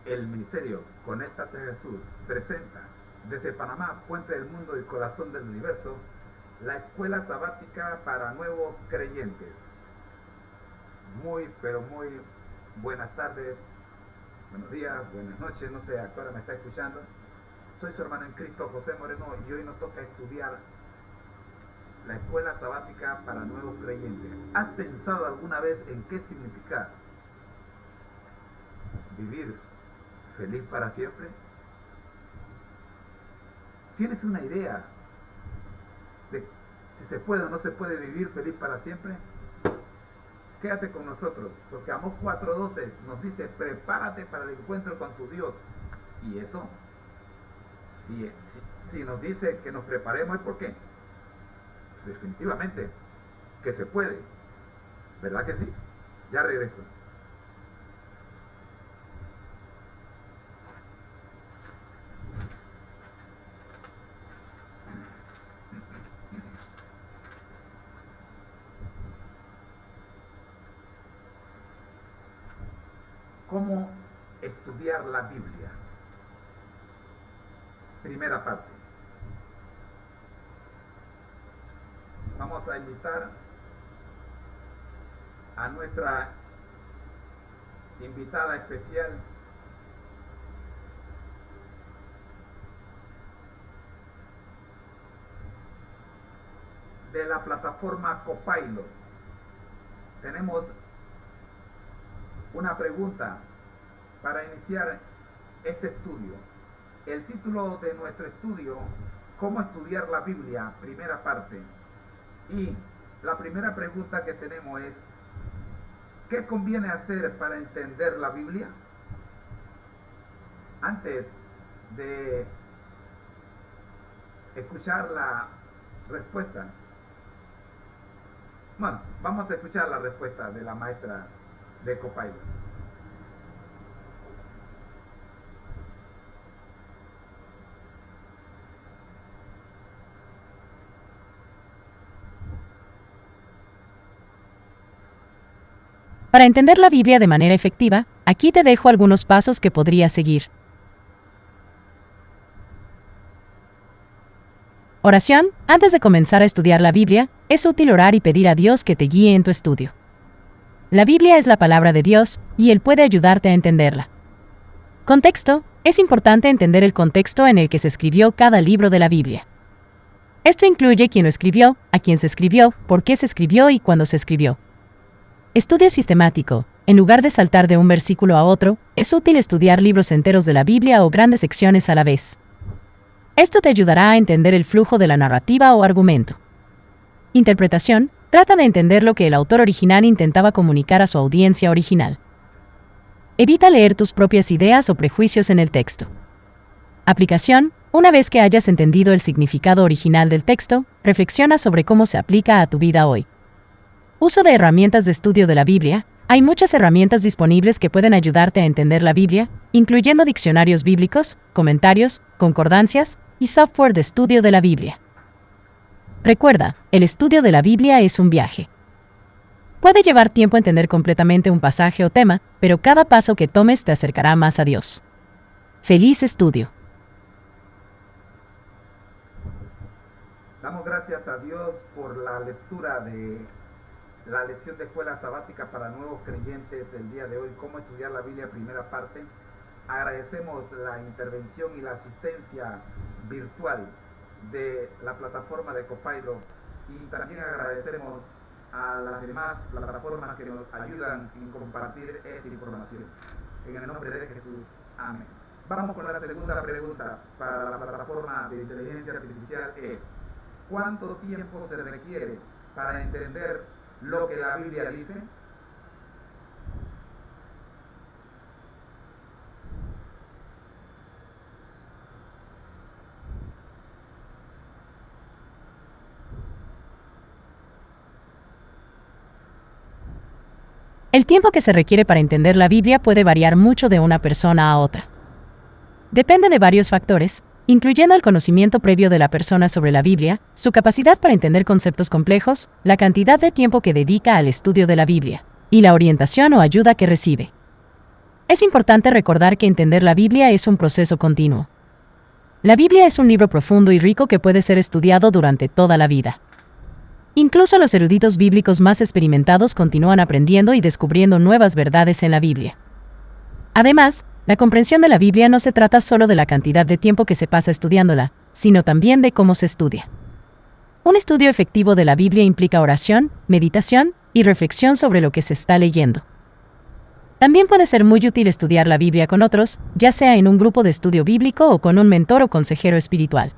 El Ministerio Conéctate a Jesús presenta desde Panamá, Puente del Mundo y Corazón del Universo, la Escuela Sabática para Nuevos Creyentes. Muy, pero muy buenas tardes, buenos días, buenas noches, no sé a qué hora me está escuchando. Soy su hermano en Cristo, José Moreno, y hoy nos toca estudiar la Escuela Sabática para Nuevos Creyentes. ¿Has pensado alguna vez en qué significa vivir feliz para siempre? ¿Tienes una idea de si se puede o no se puede vivir feliz para siempre? Quédate con nosotros, porque Amós 4:12 nos dice: prepárate para el encuentro con tu Dios. Y eso, si nos dice que nos preparemos, ¿es por qué? Pues definitivamente que se puede, ¿verdad que sí? Ya regreso. ¿Cómo estudiar la Biblia? Primera parte. Vamos a invitar a nuestra invitada especial, de la plataforma Copilot. Tenemos una pregunta para iniciar este estudio. El título de nuestro estudio: ¿Cómo estudiar la Biblia? Primera parte. Y la primera pregunta que tenemos es: ¿qué conviene hacer para entender la Biblia? Antes de escuchar la respuesta, bueno, vamos a escuchar la respuesta de la maestra de Copilot. Para entender la Biblia de manera efectiva, aquí te dejo algunos pasos que podrías seguir. Oración. Antes de comenzar a estudiar la Biblia, es útil orar y pedir a Dios que te guíe en tu estudio. La Biblia es la palabra de Dios, y Él puede ayudarte a entenderla. Contexto. Es importante entender el contexto en el que se escribió cada libro de la Biblia. Esto incluye quién lo escribió, a quién se escribió, por qué se escribió y cuándo se escribió. Estudio sistemático. En lugar de saltar de un versículo a otro, es útil estudiar libros enteros de la Biblia o grandes secciones a la vez. Esto te ayudará a entender el flujo de la narrativa o argumento. Interpretación. Trata de entender lo que el autor original intentaba comunicar a su audiencia original. Evita leer tus propias ideas o prejuicios en el texto. Aplicación. Una vez que hayas entendido el significado original del texto, reflexiona sobre cómo se aplica a tu vida hoy. Uso de herramientas de estudio de la Biblia. Hay muchas herramientas disponibles que pueden ayudarte a entender la Biblia, incluyendo diccionarios bíblicos, comentarios, concordancias y software de estudio de la Biblia. Recuerda, el estudio de la Biblia es un viaje. Puede llevar tiempo entender completamente un pasaje o tema, pero cada paso que tomes te acercará más a Dios. ¡Feliz estudio! Damos gracias a Dios por la lectura de la lección de Escuela Sabática para Nuevos Creyentes del día de hoy: ¿Cómo estudiar la Biblia? Primera parte. Agradecemos la intervención y la asistencia virtual de la plataforma de Copilot, y también agradecemos a las demás plataformas que nos ayudan en compartir esta información. En el nombre de Jesús, amén. Vamos con la segunda pregunta para la plataforma de inteligencia artificial: es ¿cuánto tiempo se requiere para entender lo que la Biblia dice? El tiempo que se requiere para entender la Biblia puede variar mucho de una persona a otra. Depende de varios factores, incluyendo el conocimiento previo de la persona sobre la Biblia, su capacidad para entender conceptos complejos, la cantidad de tiempo que dedica al estudio de la Biblia, y la orientación o ayuda que recibe. Es importante recordar que entender la Biblia es un proceso continuo. La Biblia es un libro profundo y rico que puede ser estudiado durante toda la vida. Incluso los eruditos bíblicos más experimentados continúan aprendiendo y descubriendo nuevas verdades en la Biblia. Además, la comprensión de la Biblia no se trata solo de la cantidad de tiempo que se pasa estudiándola, sino también de cómo se estudia. Un estudio efectivo de la Biblia implica oración, meditación y reflexión sobre lo que se está leyendo. También puede ser muy útil estudiar la Biblia con otros, ya sea en un grupo de estudio bíblico o con un mentor o consejero espiritual.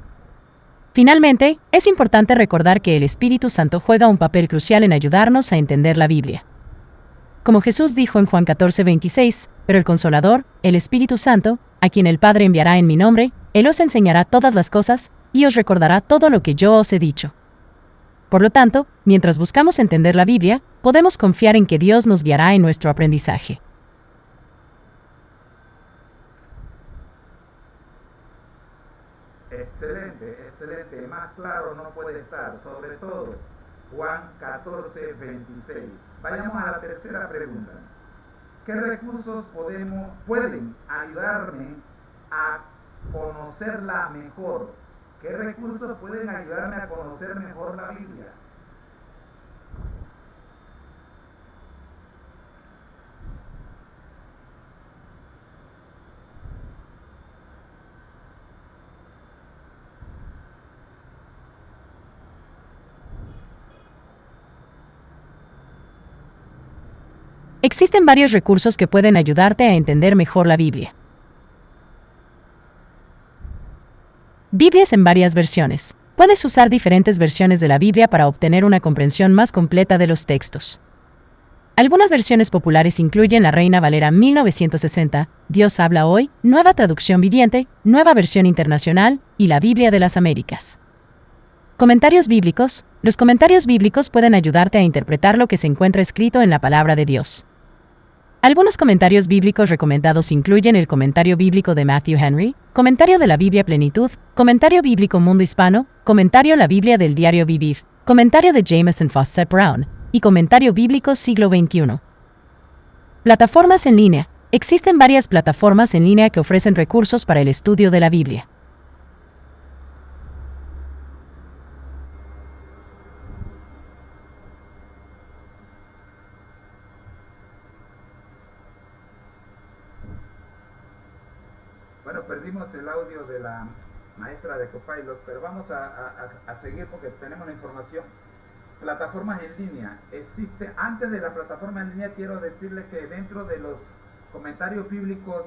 Finalmente, es importante recordar que el Espíritu Santo juega un papel crucial en ayudarnos a entender la Biblia. Como Jesús dijo en Juan 14:26, pero el Consolador, el Espíritu Santo, a quien el Padre enviará en mi nombre, Él os enseñará todas las cosas y os recordará todo lo que yo os he dicho. Por lo tanto, mientras buscamos entender la Biblia, podemos confiar en que Dios nos guiará en nuestro aprendizaje. Excelente, excelente. Más claro no puede estar. Sobre todo, Juan 14:26. Vayamos a la tercera pregunta. ¿Qué recursos pueden ayudarme a conocerla mejor? ¿Qué recursos pueden ayudarme a conocer mejor la Biblia? Existen varios recursos que pueden ayudarte a entender mejor la Biblia. Biblias en varias versiones. Puedes usar diferentes versiones de la Biblia para obtener una comprensión más completa de los textos. Algunas versiones populares incluyen la Reina Valera 1960, Dios habla hoy, Nueva Traducción Viviente, Nueva Versión Internacional y la Biblia de las Américas. Comentarios bíblicos. Los comentarios bíblicos pueden ayudarte a interpretar lo que se encuentra escrito en la palabra de Dios. Algunos comentarios bíblicos recomendados incluyen el Comentario Bíblico de Matthew Henry, Comentario de la Biblia Plenitud, Comentario Bíblico Mundo Hispano, Comentario La Biblia del Diario Vivir, Comentario de Jameson Fawcett Brown y Comentario Bíblico Siglo XXI. Plataformas en línea. Existen varias plataformas en línea que ofrecen recursos para el estudio de la Biblia. Bueno, perdimos el audio de la maestra de Copilot, pero vamos a seguir porque tenemos la información. Plataformas en línea. Existe, antes de la plataforma en línea, quiero decirles que dentro de los comentarios bíblicos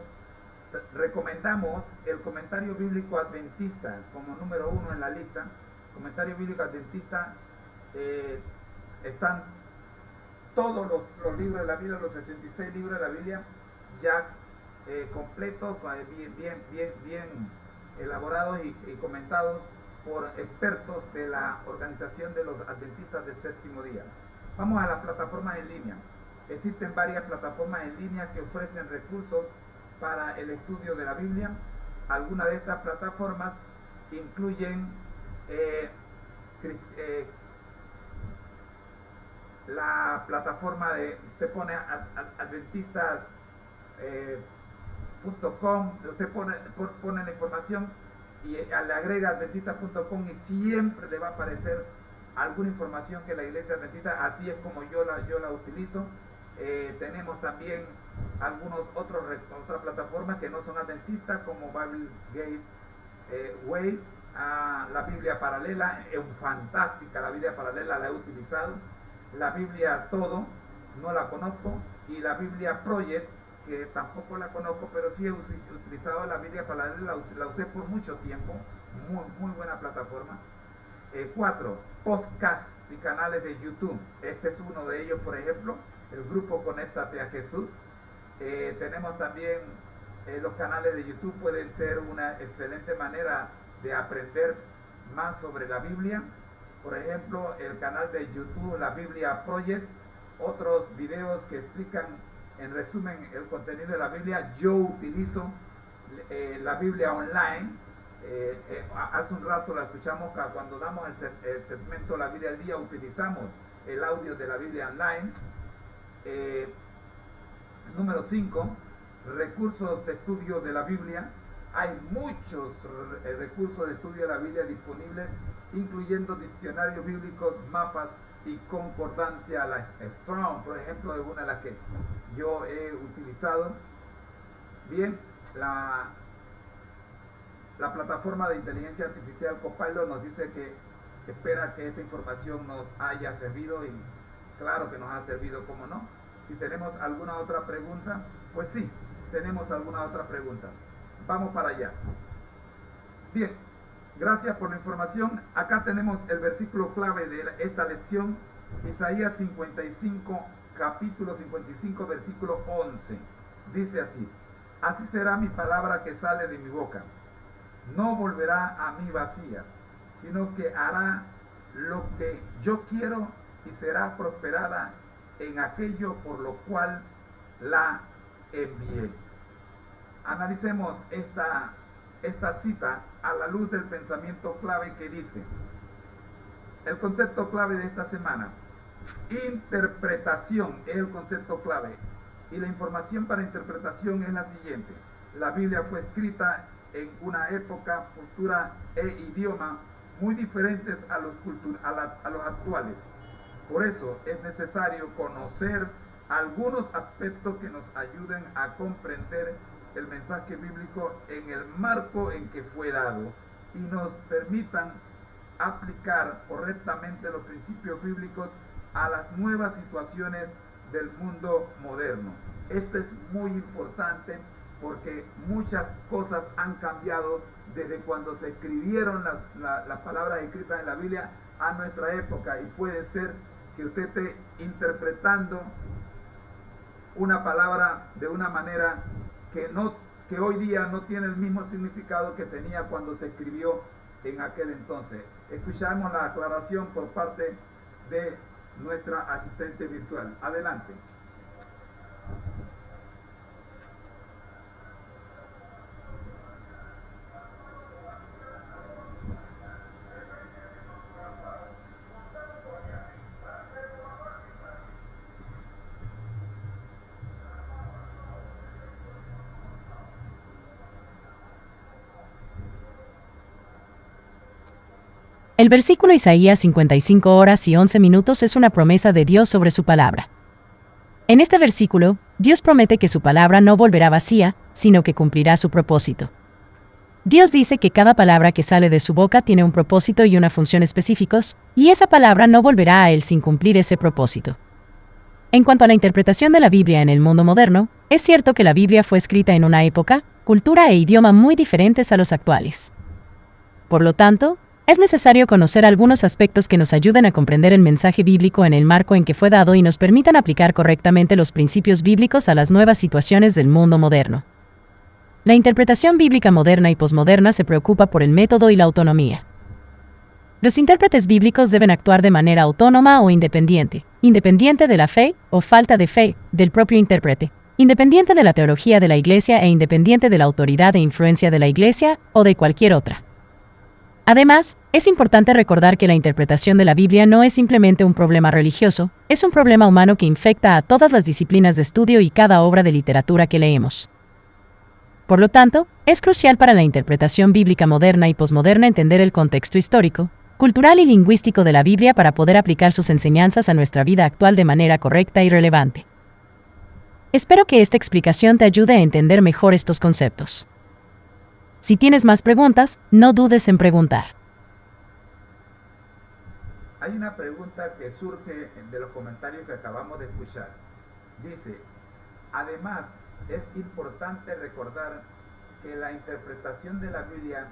recomendamos el comentario bíblico adventista como número 1 en la lista. Comentario bíblico adventista, están todos los libros de la Biblia, los 66 libros de la Biblia ya completos, bien elaborados y comentados por expertos de la Organización de los Adventistas del Séptimo Día. Vamos a las plataformas en línea. Existen varias plataformas en línea que ofrecen recursos para el estudio de la Biblia. Algunas de estas plataformas incluyen la plataforma de, usted pone adventistas.com, usted pone la información y le agrega adventista.com y siempre le va a aparecer alguna información que la iglesia adventista, así es como yo la utilizo. Tenemos también otras plataformas que no son adventistas, como Bible Gate Way, la Biblia Paralela, es fantástica la Biblia Paralela, la he utilizado. La Biblia Todo, no la conozco, y la Biblia Project, que tampoco la conozco, pero sí he utilizado la Biblia Paralela, la usé por mucho tiempo, muy buena plataforma. 4, podcasts y canales de YouTube. Este es uno de ellos, por ejemplo, el grupo Conéctate a Jesús. Tenemos también los canales de YouTube, pueden ser una excelente manera de aprender más sobre la Biblia. Por ejemplo, el canal de YouTube, la Biblia Project, otros videos que explican en resumen el contenido de la Biblia. Yo utilizo la Biblia online. Hace un rato la escuchamos cuando damos el segmento La Biblia al Día, utilizamos el audio de la Biblia online. Número 5, recursos de estudio de la Biblia. Hay muchos recursos de estudio de la Biblia disponibles, incluyendo diccionarios bíblicos, mapas y concordancia. La Strong, por ejemplo, es una de las que yo he utilizado. Bien, la plataforma de inteligencia artificial Copilot nos dice que espera que esta información nos haya servido, y claro que nos ha servido, ¿cómo no? Si tenemos alguna otra pregunta, pues sí, tenemos alguna otra pregunta. Vamos para allá. Bien, gracias por la información. Acá tenemos el versículo clave de esta lección, Isaías 55, capítulo 55, versículo 11. Dice así: así será mi palabra que sale de mi boca. No volverá a mí vacía, sino que hará lo que yo quiero y será prosperada en aquello por lo cual la envié. Analicemos esta cita a la luz del pensamiento clave que dice: el concepto clave de esta semana, interpretación, es el concepto clave. Y la información para interpretación es la siguiente: la Biblia fue escrita en una época, cultura e idioma muy diferentes a los actuales. Por eso es necesario conocer algunos aspectos que nos ayuden a comprender el mensaje bíblico en el marco en que fue dado y nos permitan aplicar correctamente los principios bíblicos a las nuevas situaciones del mundo moderno. Esto es muy importante porque muchas cosas han cambiado desde cuando se escribieron las palabras escritas en la Biblia a nuestra época, y puede ser que usted esté interpretando una palabra de una manera que hoy día no tiene el mismo significado que tenía cuando se escribió en aquel entonces. Escuchamos la aclaración por parte de nuestra asistente virtual. Adelante. El versículo Isaías 55 horas y 11 minutos es una promesa de Dios sobre su palabra. En este versículo, Dios promete que su palabra no volverá vacía, sino que cumplirá su propósito. Dios dice que cada palabra que sale de su boca tiene un propósito y una función específicos, y esa palabra no volverá a él sin cumplir ese propósito. En cuanto a la interpretación de la Biblia en el mundo moderno, es cierto que la Biblia fue escrita en una época, cultura e idioma muy diferentes a los actuales. Por lo tanto, es necesario conocer algunos aspectos que nos ayuden a comprender el mensaje bíblico en el marco en que fue dado y nos permitan aplicar correctamente los principios bíblicos a las nuevas situaciones del mundo moderno. La interpretación bíblica moderna y posmoderna se preocupa por el método y la autonomía. Los intérpretes bíblicos deben actuar de manera autónoma o independiente, independiente de la fe o falta de fe del propio intérprete, independiente de la teología de la Iglesia e independiente de la autoridad e influencia de la Iglesia o de cualquier otra. Además, es importante recordar que la interpretación de la Biblia no es simplemente un problema religioso, es un problema humano que infecta a todas las disciplinas de estudio y cada obra de literatura que leemos. Por lo tanto, es crucial para la interpretación bíblica moderna y posmoderna entender el contexto histórico, cultural y lingüístico de la Biblia para poder aplicar sus enseñanzas a nuestra vida actual de manera correcta y relevante. Espero que esta explicación te ayude a entender mejor estos conceptos. Si tienes más preguntas, no dudes en preguntar. Hay una pregunta que surge de los comentarios que acabamos de escuchar. Dice: además, es importante recordar que la interpretación de la Biblia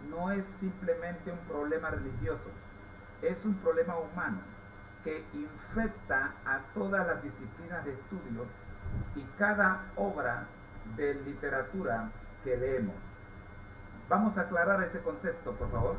no es simplemente un problema religioso, es un problema humano que infecta a todas las disciplinas de estudio y cada obra de literatura que leemos. Vamos a aclarar ese concepto, por favor.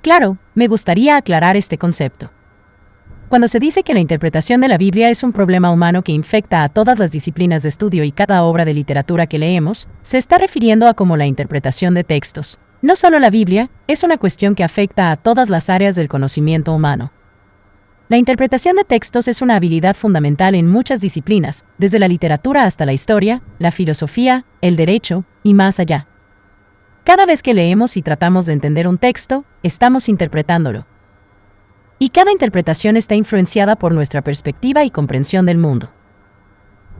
Claro, me gustaría aclarar este concepto. Cuando se dice que la interpretación de la Biblia es un problema humano que infecta a todas las disciplinas de estudio y cada obra de literatura que leemos, se está refiriendo a como la interpretación de textos. No solo la Biblia, es una cuestión que afecta a todas las áreas del conocimiento humano. La interpretación de textos es una habilidad fundamental en muchas disciplinas, desde la literatura hasta la historia, la filosofía, el derecho y más allá. Cada vez que leemos y tratamos de entender un texto, estamos interpretándolo. Y cada interpretación está influenciada por nuestra perspectiva y comprensión del mundo.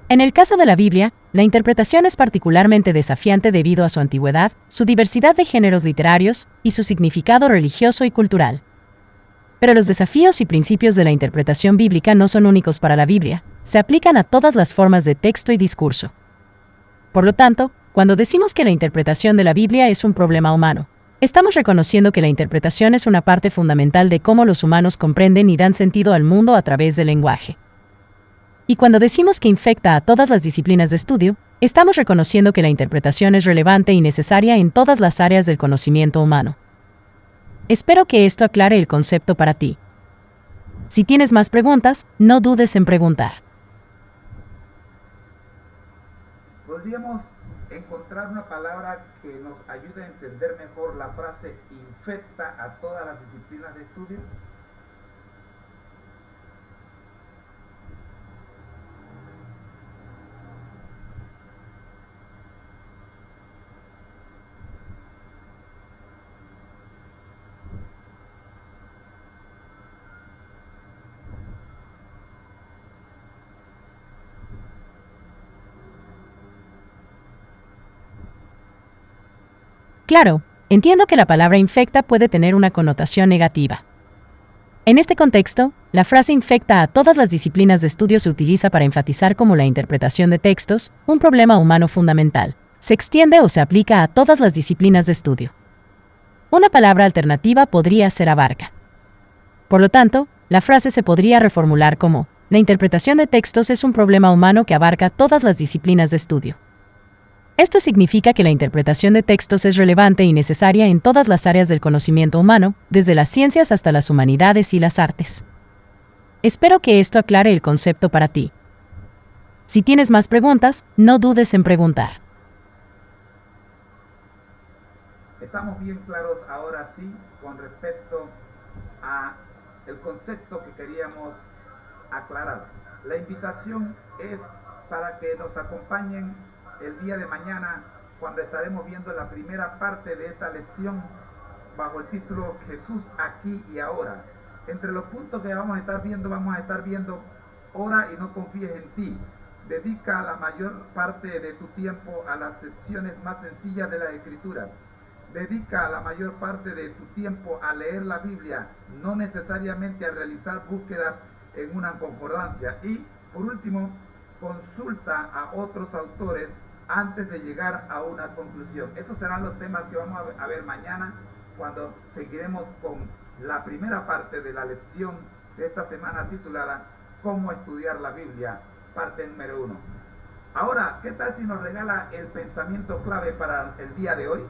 En el caso de la Biblia, la interpretación es particularmente desafiante debido a su antigüedad, su diversidad de géneros literarios y su significado religioso y cultural. Pero los desafíos y principios de la interpretación bíblica no son únicos para la Biblia, se aplican a todas las formas de texto y discurso. Por lo tanto, cuando decimos que la interpretación de la Biblia es un problema humano, estamos reconociendo que la interpretación es una parte fundamental de cómo los humanos comprenden y dan sentido al mundo a través del lenguaje. Y cuando decimos que infecta a todas las disciplinas de estudio, estamos reconociendo que la interpretación es relevante y necesaria en todas las áreas del conocimiento humano. Espero que esto aclare el concepto para ti. Si tienes más preguntas, no dudes en preguntar. Podríamos encontrar una palabra que nos ayude a entender mejor la frase infecta a todas las disciplinas de estudio. Claro, entiendo que la palabra infecta puede tener una connotación negativa. En este contexto, la frase infecta a todas las disciplinas de estudio se utiliza para enfatizar cómo la interpretación de textos, un problema humano fundamental, se extiende o se aplica a todas las disciplinas de estudio. Una palabra alternativa podría ser abarca. Por lo tanto, la frase se podría reformular como: la interpretación de textos es un problema humano que abarca todas las disciplinas de estudio. Esto significa que la interpretación de textos es relevante y necesaria en todas las áreas del conocimiento humano, desde las ciencias hasta las humanidades y las artes. Espero que esto aclare el concepto para ti. Si tienes más preguntas, no dudes en preguntar. Estamos bien claros ahora sí con respecto a el concepto que queríamos aclarar. La invitación es para que nos acompañen el día de mañana cuando estaremos viendo la primera parte de esta lección bajo el título Jesús aquí y ahora. Entre los puntos que vamos a estar viendo ora y no confíes en ti. Dedica la mayor parte de tu tiempo a las secciones más sencillas de la Escritura. Dedica la mayor parte de tu tiempo a leer la Biblia, no necesariamente a realizar búsquedas en una concordancia. Y por último, consulta a otros autores antes de llegar a una conclusión. Esos serán los temas que vamos a ver mañana cuando seguiremos con la primera parte de la lección de esta semana titulada Cómo estudiar la Biblia, parte número 1. Ahora, ¿qué tal si nos regala el pensamiento clave para el día de hoy?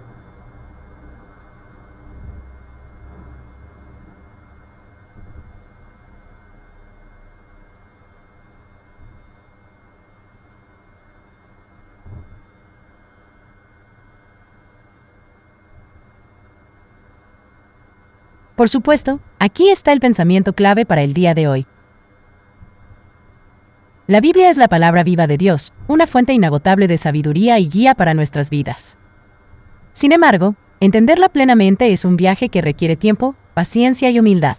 Por supuesto, aquí está el pensamiento clave para el día de hoy. La Biblia es la palabra viva de Dios, una fuente inagotable de sabiduría y guía para nuestras vidas. Sin embargo, entenderla plenamente es un viaje que requiere tiempo, paciencia y humildad.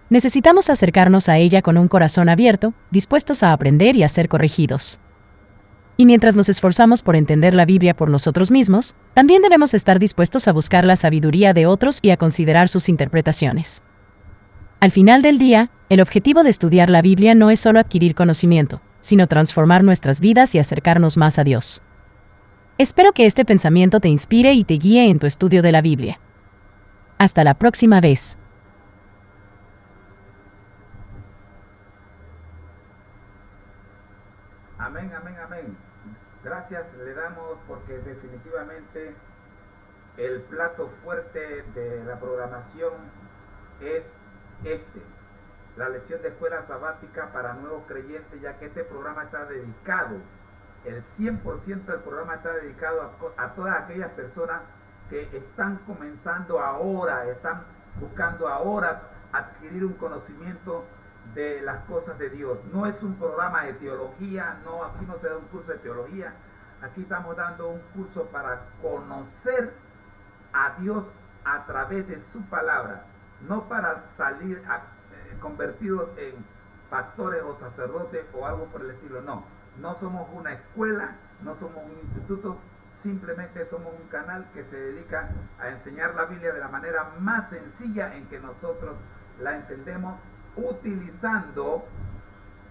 Necesitamos acercarnos a ella con un corazón abierto, dispuestos a aprender y a ser corregidos. Y mientras nos esforzamos por entender la Biblia por nosotros mismos, también debemos estar dispuestos a buscar la sabiduría de otros y a considerar sus interpretaciones. Al final del día, el objetivo de estudiar la Biblia no es solo adquirir conocimiento, sino transformar nuestras vidas y acercarnos más a Dios. Espero que este pensamiento te inspire y te guíe en tu estudio de la Biblia. Hasta la próxima vez. Amén, amén, amén. Gracias le damos porque definitivamente El plato fuerte de la programación es este, la lección de escuela sabática para nuevos creyentes, ya que este programa está dedicado, el 100% del programa está dedicado a todas aquellas personas que están comenzando ahora, están buscando ahora adquirir un conocimiento de las cosas de Dios. No es un programa de teología, no, aquí no se da un curso de teología, aquí estamos dando un curso para conocer a Dios a través de su palabra, no para salir convertidos en pastores o sacerdotes o algo por el estilo, no. No somos una escuela, no somos un instituto, simplemente somos un canal que se dedica a enseñar la Biblia de la manera más sencilla en que nosotros la entendemos, utilizando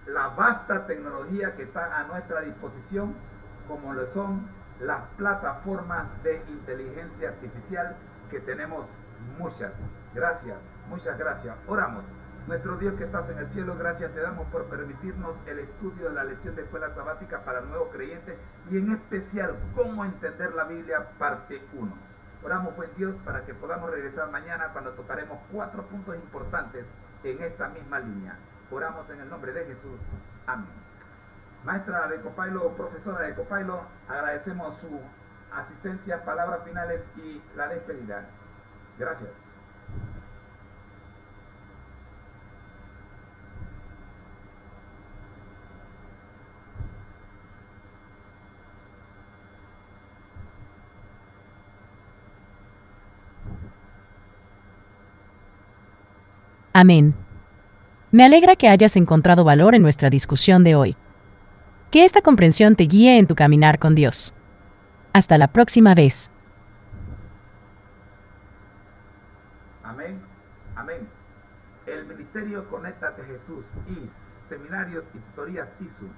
la vasta tecnología que está a nuestra disposición, como lo son las plataformas de inteligencia artificial, que tenemos muchas. Gracias, muchas gracias. Oramos. Nuestro Dios que estás en el cielo, gracias te damos por permitirnos el estudio de la lección de escuela sabática para nuevos creyentes, y en especial cómo entender la Biblia, parte 1. Oramos, buen Dios, para que podamos regresar mañana cuando tocaremos 4 puntos importantes en esta misma línea. Oramos en el nombre de Jesús. Amén. Maestra de Copailo, profesora de Copailo, agradecemos su asistencia, palabras finales y la despedida. Gracias. Amén. Me alegra que hayas encontrado valor en nuestra discusión de hoy. Que esta comprensión te guíe en tu caminar con Dios. Hasta la próxima vez. Amén. Amén. El Ministerio Conéctate Jesús y Seminarios y Tutorías TISU,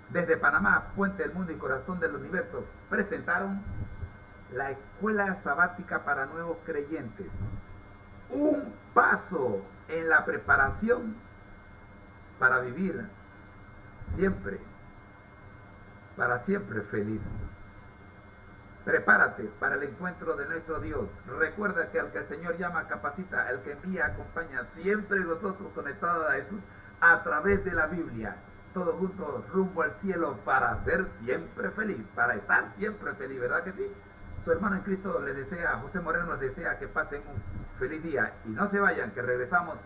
desde Panamá, Puente del Mundo y Corazón del Universo, presentaron la Escuela Sabática para Nuevos Creyentes. Un paso en la preparación para vivir siempre, para siempre feliz. Prepárate para el encuentro de nuestro Dios. Recuerda que al que el Señor llama, capacita, al que envía, acompaña. Siempre gozosos, conectados a Jesús a través de la Biblia. Todos juntos rumbo al cielo para ser siempre feliz, para estar siempre feliz, ¿verdad que sí? Su hermano en Cristo les desea, José Moreno les desea que pasen un feliz día. Y no se vayan, que regresamos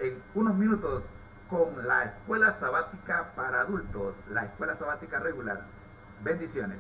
en unos minutos con la escuela sabática para adultos, la escuela sabática regular. Bendiciones.